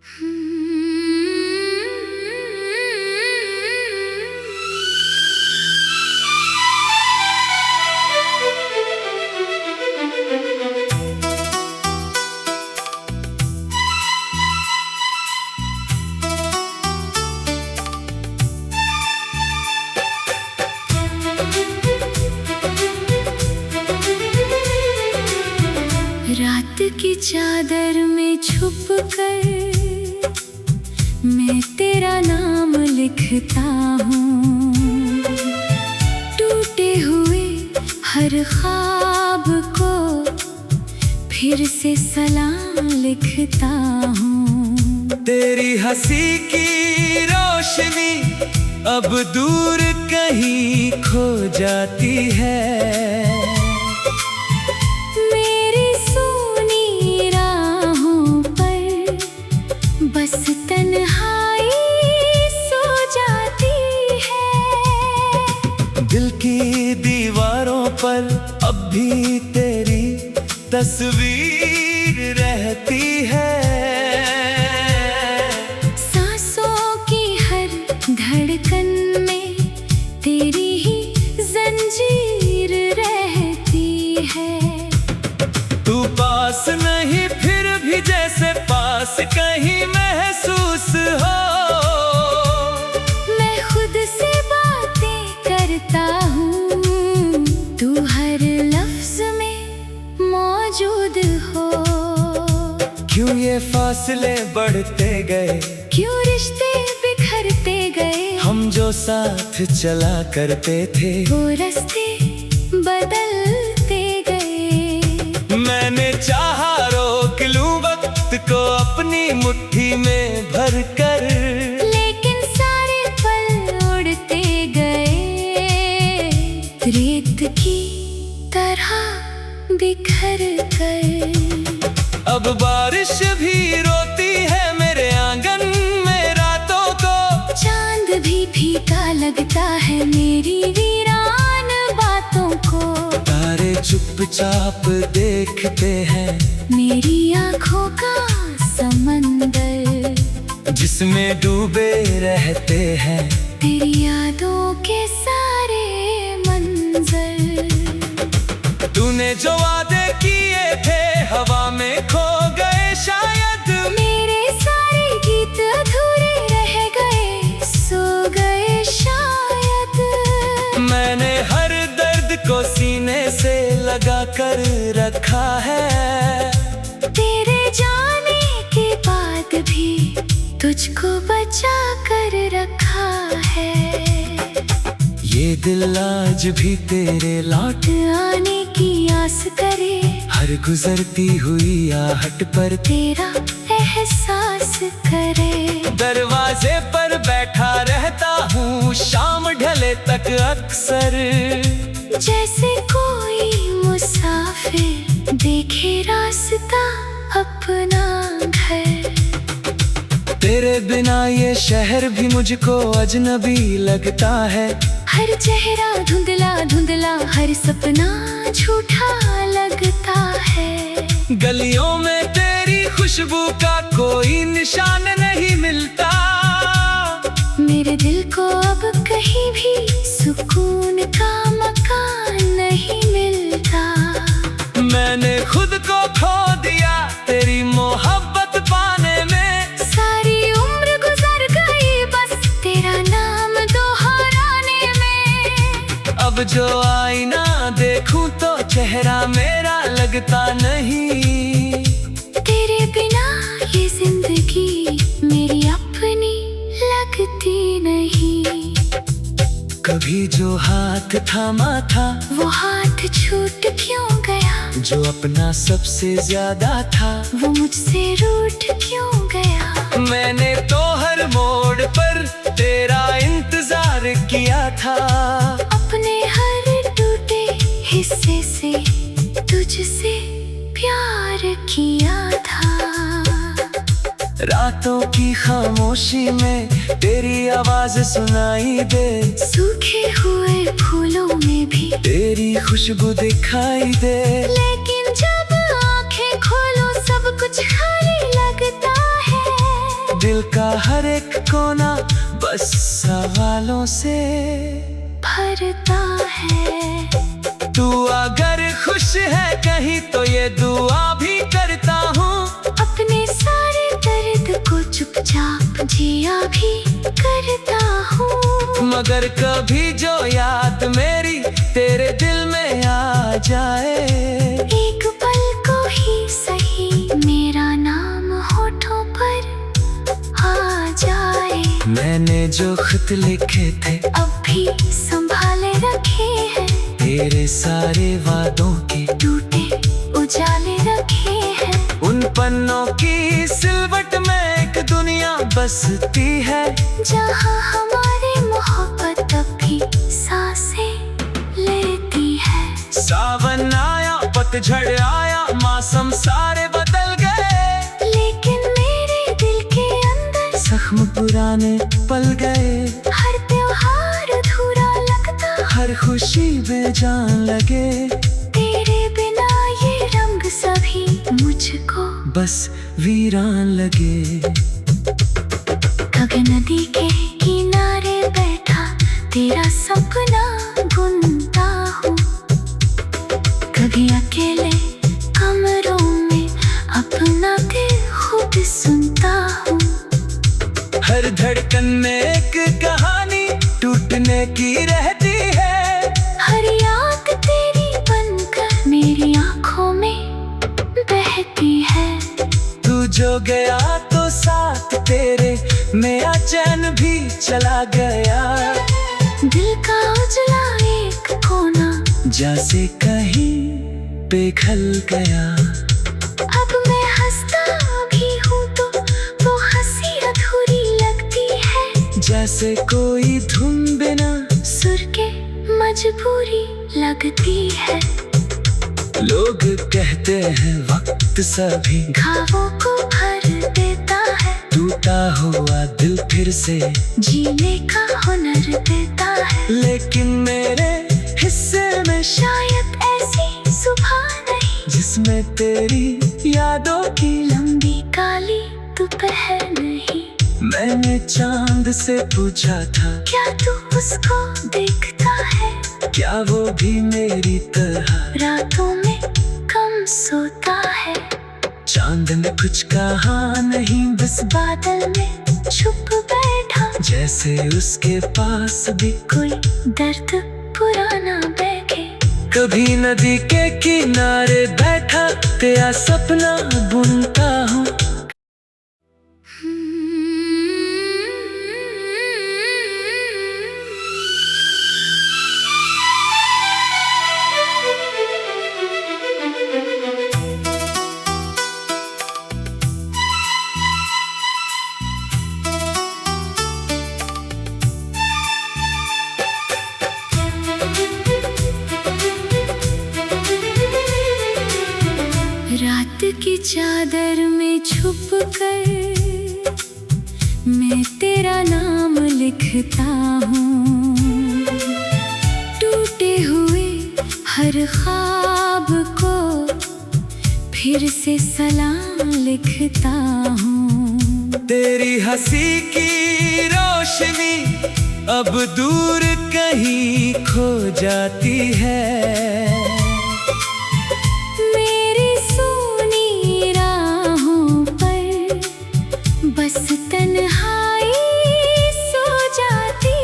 रात की चादर में छुप कर मैं तेरा नाम लिखता हूँ। टूटे हुए हर ख्वाब को फिर से सलाम लिखता हूँ। तेरी हंसी की रोशनी अब दूर कहीं खो जाती है। बस तन्हाई सो जाती है। दिल की दीवारों पर अब भी तेरी तस्वीर रहती है। सांसों की हर धड़कन में तेरी ही जंजीर रहती है। तू पास नहीं फिर भी जैसे पास कहीं महसूस हो। मैं खुद से बातें करता हूँ, तू हर लफ्ज में मौजूद हो। क्यों ये फासले बढ़ते गए, क्यों रिश्ते बिखरते गए। हम जो साथ चला करते थे वो रास्ते बदलते गए। मैंने चाहा रोक लूं वक्त को अपनी मुट्ठी में भर कर, लेकिन सारे पल उड़ते गए रेत की तरह बिखर कर। अब बारिश भी रोती है मेरे आंगन में रातों को। चांद भी फीका लगता है मेरी वीरान बातों को। तारे चुपचाप देखते हैं मेरी आँखों का समंदर, जिसमें डूबे रहते हैं तेरी यादों के सारे मंजर। तूने जो वादे किए थे हवा में खो गए शायद। मेरे सारे गीत अधूरे रह गए, सो गए शायद। मैंने हर दर्द को सीने से लगा कर रखा है। तेरे जाने के बाद भी तुझको बचा कर रखा है। ये दिल आज भी तेरे लौट आने की आस करे। हर गुजरती हुई आहट पर तेरा एहसास करे। दरवाजे पर बैठा रहता हूँ शाम ढले तक अक्सर। जैसे कोई मुसाफिर देखे रास्ता अपना घर। तेरे बिना ये शहर भी मुझको अजनबी लगता है। हर चेहरा धुंधला धुंधला, हर सपना झूठा लगता है। गलियों में तेरी खुशबू का कोई निशान नहीं मिलता। मेरे दिल को अब कहीं भी सुकून का मकान नहीं मिलता। मैंने खुद को खो दिया तेरी मोहब्बत पाने में। सारी उम्र गुजर गई बस तेरा नाम दोहराने में। अब जो आईना देखूं तो चेहरा मेरा लगता नहीं। तेरे बिना ये जिंदगी मेरी अपनी लगती नहीं। कभी जो हाथ थामा था वो हाथ छूट क्यों गया। जो अपना सबसे ज्यादा था वो मुझसे रूठ क्यों गया। मैंने तो हर मोड़ पर तेरा इंतजार किया था। अपने हर टूटे हिस्से से तुझसे प्यार किया था। रातों की खामोशी में तेरी आवाज सुनाई दे। सूखे हुए फूलों में भी तेरी खुशबू दिखाई दे। लेकिन जब आंखें खोलो सब कुछ खाली लगता है। दिल का हर एक कोना बस सवालों से भरता है। तू अगर खुश है कहीं तो ये दुआ भी करता हूँ, अपने सारे दर्द को चुपचाप जिया भी करता हूँ। मगर कभी जो याद मेरी तेरे दिल में आ जाए, एक पल को ही सही मेरा नाम होठों पर आ जाए। मैंने जो खत लिखे थे अब भी संभाले रखे हैं, तेरे सारे वादों के टूटे उजाले रखे हैं। उन पन्नों की सिलवट में एक दुनिया बसती है, जहाँ हमारी मोहब्बत अब भी सांसें लेती है। सावन आया, पतझड़ आया, मौसम सारे बदल गए, लेकिन मेरे दिल के अंदर जख्म पुराने पल गए। हर त्योहार अधूरा लगता, हर खुशी बेजान लगे, तेरे बिना ये रंग सभी मुझको बस वीरान लगे। कभी नदी के किनारे बैठा तेरा सपना बुनता हूँ, कभी अकेले कमरों में अपना दिल खुद सुनता हूँ। हर धड़कन में एक कहानी टूटने की रहती है, हर याद तेरी बनकर मेरी आँखों में बहती है। तू जो गया तो साथ तेरे मेरा चैन भी चला गया, दिल का उजला एक कोना जैसे कहीं पिघल गया। अब मैं हंसता भी हूँ तो वो हंसी अधूरी लगती है, जैसे कोई धुन बिना सुर के मजबूरी लगती है। लोग कहते हैं वक्त सभी घावों को भर देता है, टूटा हुआ दिल फिर से जीने का हुनर देता है। लेकिन मेरे हिस्से में शायद ऐसी सुबह नहीं, जिसमें तेरी यादों की लंबी काली दोपहर नहीं। मैंने चांद से पूछा था, क्या तू उसको देखता है? क्या वो भी मेरी तरह रातों में कम सोता है, चांद ने कुछ कहा नहीं, बस बादल में छुप बैठा, जैसे उसके पास भी कोई दर्द पुराना बैठे। कभी नदी के किनारे बैठा तेरा सपना बुनता हूँ। रात की चादर में छुप कर मैं तेरा नाम लिखता हूँ, टूटे हुए हर ख्वाब को फिर से सलाम लिखता हूँ। तेरी हंसी की रोशनी अब दूर कहीं खो जाती है, मेरी सूनी राहों पर बस तन्हाई सो जाती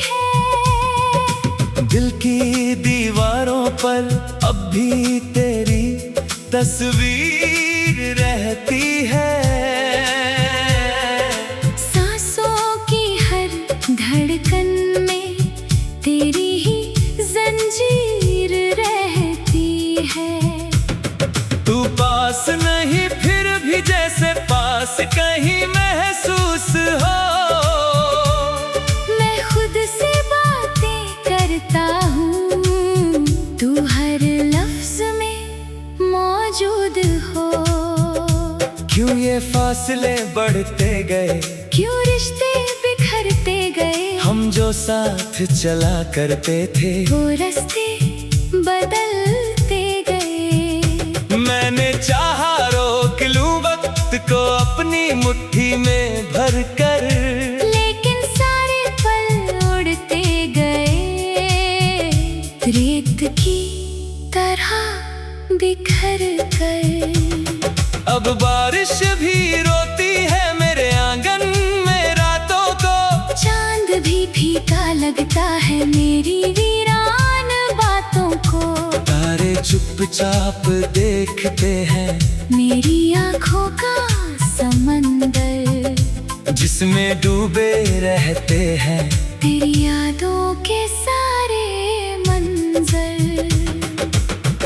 है। दिल की दीवारों पर अब भी तेरी तस्वीर रहती है, सांसों की हर धड़कन में तेरी ही जंजीर रहती है। तू पास नहीं फिर भी जैसे पास कहीं महसूस हो, मैं खुद से बातें करता हूँ, तू हर लफ्ज में मौजूद हो। क्यों ये फासले बढ़ते गए, क्यों रिश्ते बिखरते गए, हम जो साथ चला करते थे वो रास्ते बदलते गए। मैंने चाहा रोक लूं वक्त को अपनी मुट्ठी में भर चुपचाप देखते हैं मेरी आँखों का समंदर, जिसमें डूबे रहते हैं तेरी यादों के सारे मंजर।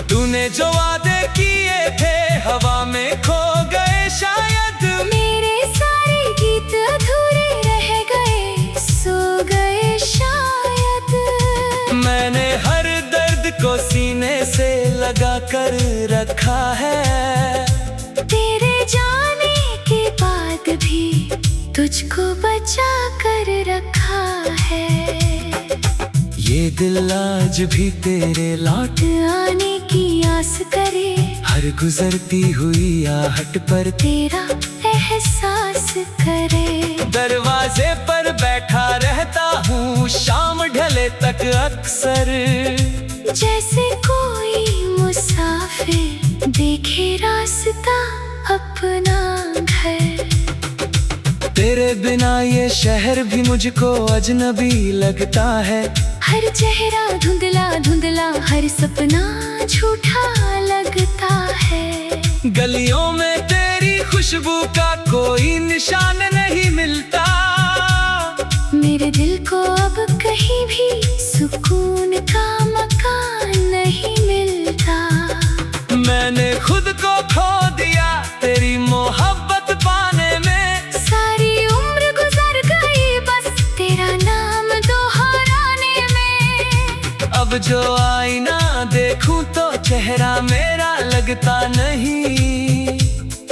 तूने जो वादे किए थे हवा में खो गए शायद, मेरे सारे गीत अधूरे रह गए, सो गए शायद। मैंने हर दर्द को सीने से लगा कर रखा है, तेरे जाने के बाद भी तुझको बचा कर रखा है। ये दिल आज भी तेरे लौट आने की आस करे, हर गुजरती हुई आहट पर तेरा एहसास करे। दरवाजे पर बैठा रहता हूँ शाम ढले तक अक्सर, जैसे कोई मुसाफिर देखे रास्ता अपना घर। तेरे बिना ये शहर भी मुझको अजनबी लगता है, हर चेहरा धुंधला धुंधला, हर सपना झूठा लगता है। गलियों में तेरी खुशबू का कोई निशान नहीं मिलता, मेरे दिल को अब कहीं भी सुकून का मकान नहीं मिलता। मैंने खुद को खो दिया तेरी मोहब्बत पाने में, सारी उम्र गुजर गई बस तेरा नाम दोहराने में। अब जो आईना देखूं तो चेहरा मेरा लगता नहीं,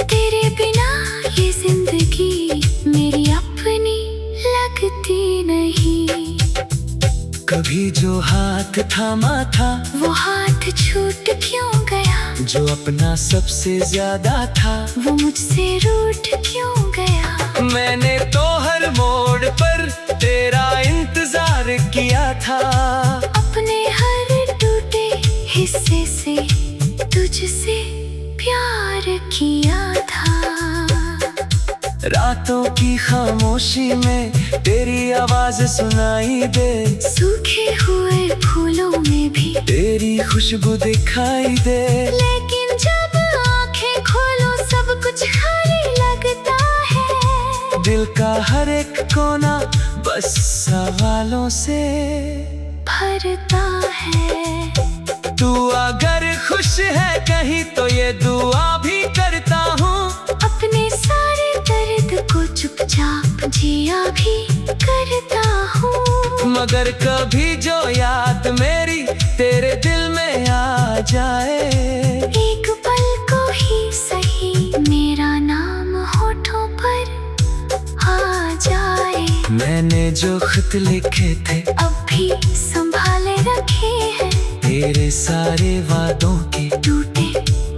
तेरे बिना ये जिंदगी मेरी अपनी लगती नहीं। कभी जो हाथ थामा था वो हाथ छूट क्यों गया, जो अपना सबसे ज्यादा था वो मुझसे रूठ क्यों गया। मैंने तो हर मोड़ पर तेरा इंतजार किया था, अपने हर टूटे हिस्से से तुझसे प्यार किया था। रातों की खामोशी में तेरी आवाज सुनाई दे, सूखे हुए फूलों में भी तेरी खुशबू दिखाई दे। लेकिन जब आंखें खोलो सब कुछ खाली लगता है, दिल का हर एक कोना बस सवालों से भरता है। तू अगर खुश है कहीं तो ये दुआ भी करता हूँ, अपने सारे दर्द को चुपचाप जिया भी करता हूँ। मगर कभी जो याद मेरी तेरे दिल में आ जाए, एक पल को ही सही मेरा नाम होठों पर आ जाए। मैंने जो खत लिखे थे अब भी संभाले रखे हैं, तेरे सारे वादों के टूटे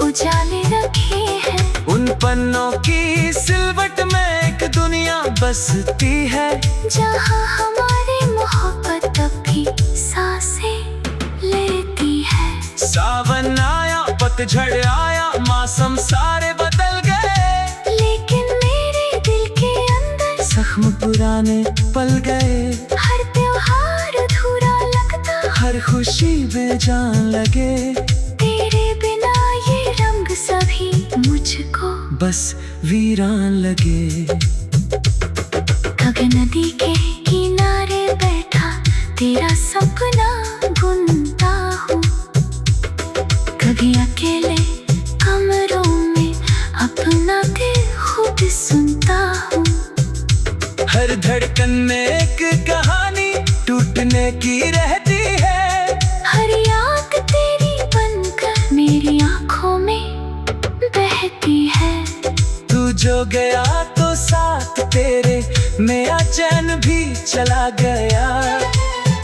उजाले रखे हैं। उन पन्नों की सिलवट में एक दुनिया बसती है, जहाँ हमारी मोहब्बत अब भी सांसें लेती है। सावन आया पतझड़ आया मौसम सारे बदल गए, लेकिन मेरे दिल के अंदर जख्म पुराने पल गए। हर त्योहार अधूरा लगता, हर खुशी बेजान लगे, तेरे बिना ये रंग सभी मुझको बस वीरान लगे। कभी नदी के किनारे बैठा तेरा सपना बुनता हूँ, कभी अकेले कमरों में अपना दिल खुद सुनता हूँ। हर धड़कन में एक कहानी टूटने की रहती है, हर याद तेरी बनकर मेरी आँखों में बहती है। तू जो गया तो साथ तेरे मेरा चैन भी चला गया,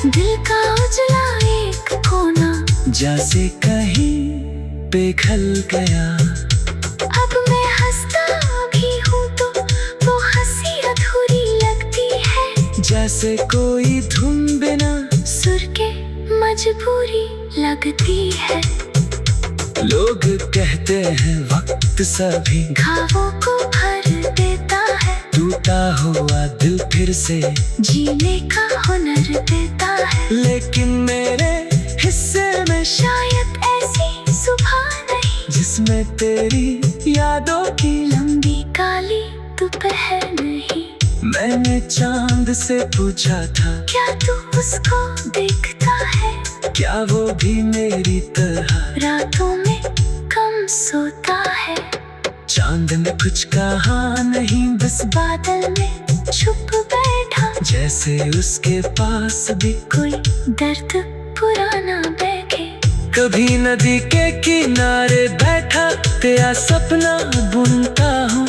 दिल का उजला एक कोना जैसे कहीं पिघल गया। अब मैं हंसता भी हूँ तो वो हंसी अधूरी लगती है, जैसे कोई धुन बिना सुर के मजबूरी लगती है। लोग कहते हैं वक्त सभी घावों को भर देता है, टूटा हुआ दिल फिर से जीने का हुनर देता है। लेकिन मेरे हिस्से में शायद ऐसी सुबह उसमें तेरी यादों की लंबी काली दोपहर नहीं। मैंने चांद से पूछा था, क्या तू उसको देखता है? क्या वो भी मेरी तरह रातों में कम सोता है। चांद ने कुछ कहा नहीं, बस बादल में छुप बैठा, जैसे उसके पास भी कोई दर्द पुराना बैठे। कभी नदी के किनारे बैठा तेरा सपना बुनता हूँ,